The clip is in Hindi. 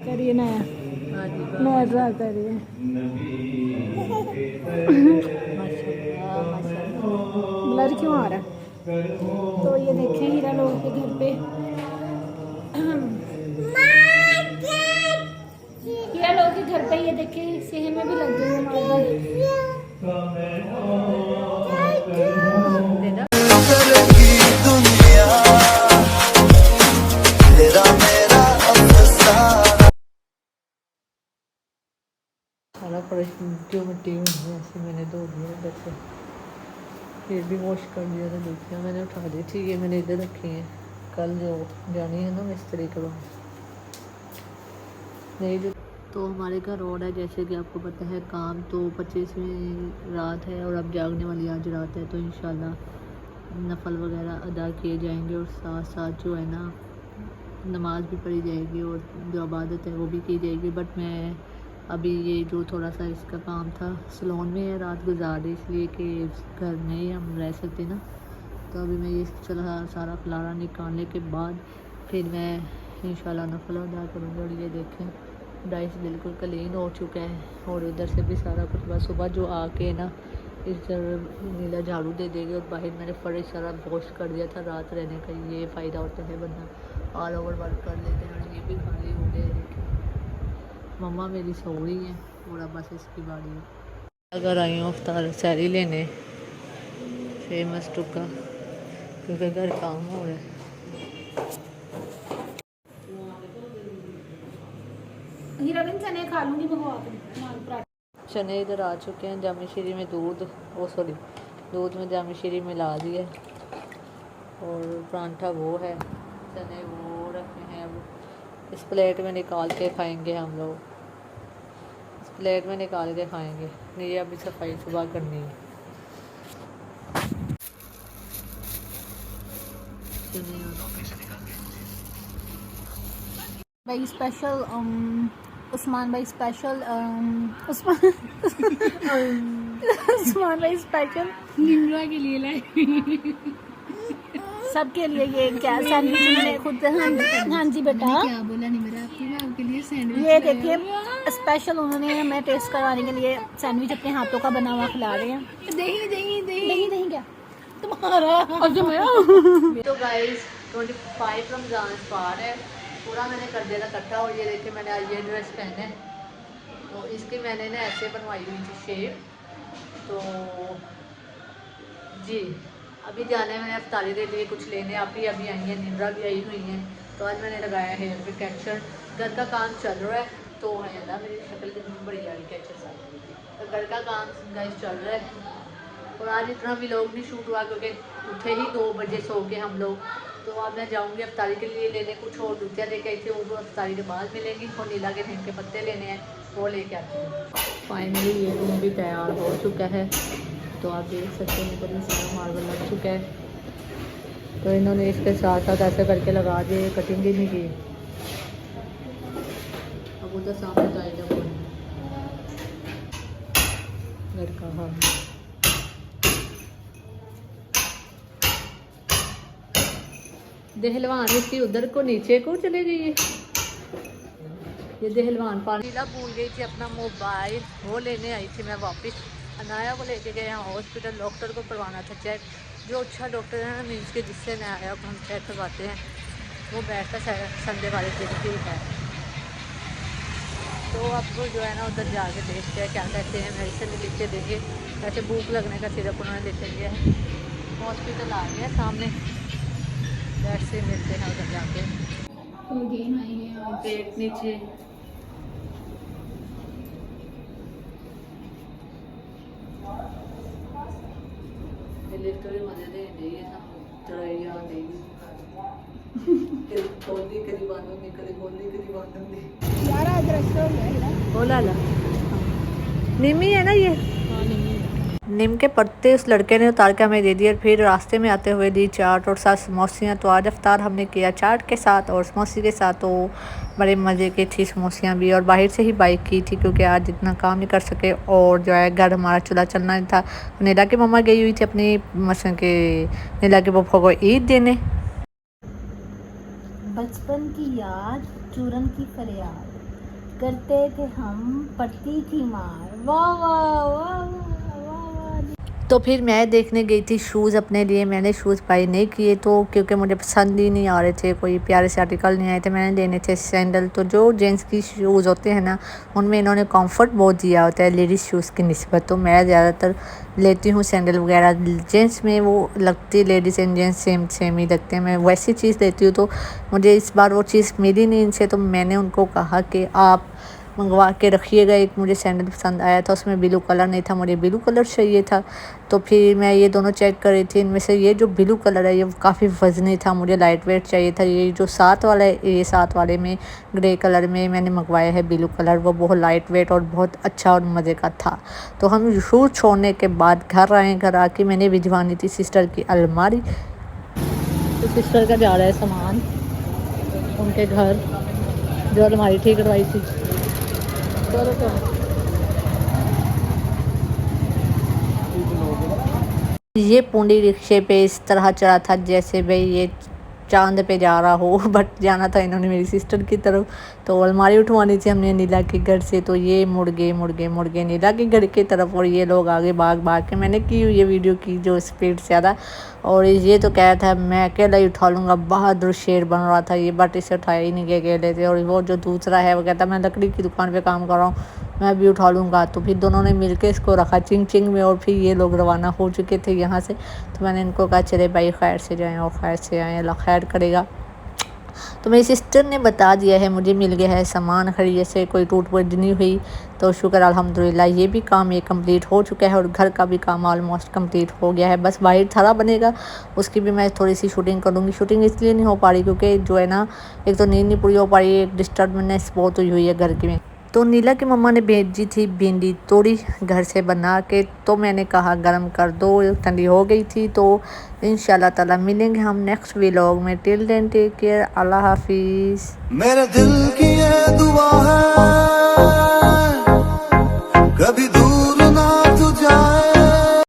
करिए नया नया ट्राई करिए। ब्लर क्यों आ रहा है? तो ये देखें हीरा लोग के घर पे हीरा लोग के घर पे ये देखें सेहन में भी लग गई है मार्बल। सारा फर्श जो मिट्टी हुई है ऐसे मैंने धो दिया इधर से, फिर भी वॉश कर दिया था। देखिए मैंने उठा दी थी, ये मैंने इधर रखी है। कल जो जानी है ना मिस्त्री करवा नहीं जो। तो हमारे घर रोड है, जैसे कि आपको पता है काम तो 25वीं रात है और अब जागने वाली आज रात है, तो इंशाल्लाह नफल वगैरह अदा किए जाएंगे और साथ साथ जो है ना नमाज भी पढ़ी जाएगी और जो इबादत है वो भी की जाएगी। बट मैं अभी ये जो थोड़ा सा इसका काम था सलोन में है, रात गुजार दी इसलिए कि घर में ही हम रह सकते ना। तो अभी मैं ये चला सारा खलारा निकालने के बाद फिर मैं इंशाल्लाह नफल अदा करूँगी। और ये देखें डाइस बिल्कुल क्लीन हो चुका है और उधर से भी सारा कुछ बस सुबह जो आके ना इस तरह नीला झाड़ू दे देगी। और बाहर मैंने फर्श सारा वॉश कर दिया था, रात रहने का ये फ़ायदा होता है, वरना ऑल ओवर वर्क कर लेते हैं। और ये भी खाली हो गए। मम्मा मेरी सो रही है पूरा, बस इसकी बारी है। अगर आई हूँ अफ्तार सैरी लेने फेमस टुका, क्योंकि घर काम हो रहा है। हीरा चने खा लूंगी मंगवा के नान पराठा। चने इधर आ चुके हैं, जामी शीरी में दूध दूध में जामी शीरी मिला दिया और परांठा वो है, चने वो रखे हैं। अब इस प्लेट में निकाल के खाएंगे हम लोग, इस प्लेट में निकाल के खाएंगे। ये अभी सफाई सुबह करनी है। भाई स्पेशल उस्मान भाई स्पेशल उस्मान भाई स्पेशल निम्रा के लिए लाए सबके लिए ये क्या सैंडविच मैंने खुद। हाँ जी बेटा क्या बोला निम्रा आपके लिए सैंडविच। ये देखिए स्पेशल उन्होंने हमें टेस्ट कराने के लिए सैंडविच अपने हाथों का बना हुआ खिला रहे हैं। दही दही दही दही क्या तुम्हारा तो गाइस 25 रमज़ान पार है, पूरा मैंने कर दिया था इकट्ठा। और ये देखिए मैंने आज ये ड्रेस पहने, तो इसकी मैंने ना ऐसे बनवाई हुई थी शेप। तो जी अभी जाने मैंने अफ्तारी के लिए कुछ लेने, आप ही अभी आई हैं, निम्रा भी आई हुई हैं। तो आज मैंने लगाया है हेयर पे कैचर। घर का काम चल रहा है तो है ना, मेरी शक्ल कितनी बड़ी आ रही कैचर साथ। तो घर का काम गाइस चल रहा है और आज इतना भी लोग नहीं शूट हुआ क्योंकि उठे ही 2 बजे सो के हम लोग। तो अब मैं जाऊंगी अफ्तारी के लिए लेने, कुछ और जूतियाँ लेके आई थी वो अफ्तारी के बाद मिलेंगी। और नीला के नीम के पत्ते लेने हैं वो लेके आती हूँ। फाइनली ये रूम भी तैयार हो चुका है, तो आप देख सकते हैं ऊपर में सारा मार्बल लग चुका है। तो इन्होंने इसके साथ साथ ऐसे करके लगा दिए, कटिंग ही नहीं की। अब उधर सामने जाएगा घर का हाल। दहलवान इसकी उधर को नीचे को चले गई है। ये दहलवान पानी भूल गई थी अपना मोबाइल, वो लेने आई थी मैं वापस। अनाया को लेके गए यहाँ हॉस्पिटल, डॉक्टर को करवाना था चेक। जो अच्छा डॉक्टर है ना मीन्स के जिससे मैं आया अब हम चेक करवाते हैं, वो बैठता संडे वाले दिन ही है। तो आपको जो है ना उधर जाके देखते हैं क्या कहते हैं, मेडिसिन लिख के देंगे। वैसे भूख लगने का सिरप उन्होंने लिख दिया है। हॉस्पिटल आ गया सामने, बैठ से मिलते हैं उधर जाके। पेट नीचे लिफ्ट भी मजे दे देगी ना, चढ़ाई आ देगी। खोलनी करी बंद होनी, करी खोलनी करी बंद होनी। यार आज रेस्टोरेंट बोला ला निमी है ना ये। नीम के पत्ते उस लड़के ने उतार के हमें दे दिए। फिर रास्ते में आते हुए दी चाट और साथ समोसियाँ। तो आज अफ्तार हमने किया चाट के साथ और समोसी के साथ। तो बड़े मज़े की थी समोसियाँ भी, और बाहर से ही बाइक की थी क्योंकि आज इतना काम नहीं कर सके और जो है घर हमारा चूल्हा चलना नहीं था। नीला की मम्मा गई हुई थी अपनी मसन के नीला के पप्पा को ईद देने। बचपन की याद चूरन की फरियाद। करते थे हम, पड़ती थी मार। वाह वाह वाह वाह वाह। तो फिर मैं देखने गई थी शूज़ अपने लिए। मैंने शूज़ बाई नहीं किए तो क्योंकि मुझे पसंद ही नहीं आ रहे थे, कोई प्यारे से आर्टिकल नहीं आए थे। मैंने लेने थे सैंडल। तो जो जेंट्स की शूज़ होते हैं ना, उनमें इन्होंने कंफर्ट बहुत दिया होता है लेडीज़ शूज़ की निस्बत। तो मैं ज़्यादातर लेती हूँ सैंडल वगैरह। जेंट्स में वो लगती, लेडीज़ एंड जेंट्स सेम ही लगते हैं। मैं वैसी चीज़ लेती हूँ। तो मुझे इस बार वो चीज़ मिली नहीं इनसे, तो मैंने उनको कहा कि आप मंगवा के रखिएगा। एक मुझे सैंडल पसंद आया था, उसमें ब्लू कलर नहीं था, मुझे ब्लू कलर चाहिए था। तो फिर मैं ये दोनों चेक कर रही थी। इनमें से ये जो ब्लू कलर है ये काफ़ी वज़नी था, मुझे लाइट वेट चाहिए था। ये जो साथ वाला है, ये साथ वाले में ग्रे कलर में मैंने मंगवाया है ब्लू कलर, वो बहुत लाइट वेट और बहुत अच्छा और मज़े का था। तो हम शूज़ छोड़ने के बाद घर आए। घर आके मैंने भिजवानी थी सिस्टर की अलमारी। तो सिस्टर का जा रहा है सामान उनके घर, जो अलमारी ठीक करवाई थी। ये पूंडी रिक्शे पे इस तरह चढ़ा था जैसे भाई ये चांद पे जा रहा हो, बट जाना था इन्होंने मेरी सिस्टर की तरफ। तो अलमारी उठवानी थी हमने नीला के घर से। तो ये मुड़ गए नीला के घर की तरफ, और ये लोग आगे भाग के मैंने की ये वीडियो की जो स्पीड से ज़्यादा। और ये तो कह रहा था मैं अकेला ही उठा लूँगा, बहादुर शेर बन रहा था ये, बट इसे उठाया ही नहीं गया अकेले थे। और वो जो दूसरा है वो कहता मैं लकड़ी की दुकान पे काम कर रहा हूँ, मैं भी उठा लूँगा। तो फिर दोनों ने मिलके इसको रखा चिंग में, और फिर ये लोग रवाना हो चुके थे यहाँ से। तो मैंने इनको कहा चले भाई खैर से जाएँ और खैर से आएँ, अल्लाह खैर करेगा। तो मेरी सिस्टर ने बता दिया है, मुझे मिल गया है सामान खरीदे से, कोई टूट फूट नहीं हुई। तो शुक्र अल्हम्दुलिल्लाह, ये भी काम ये कंप्लीट हो चुका है और घर का भी काम ऑलमोस्ट कंप्लीट हो गया है। बस बाहर थाला बनेगा, उसकी भी मैं थोड़ी सी शूटिंग करूँगी। शूटिंग इसलिए नहीं हो पा रही क्योंकि जो है ना, एक तो नींद नहीं पूरी हो पा रही है, एक डिस्टर्बनेस बहुत हुई है घर की में। तो नीला की मम्मा ने भेजी थी भिंडी तोड़ी घर से बना के, तो मैंने कहा गरम कर दो, ठंडी हो गई थी। तो इंशाल्लाह ताला मिलेंगे हम नेक्स्ट व्लॉग में। टिल देन टेक केयर, अल्लाह हाफिज़। मेरे दिल की ये दुआ है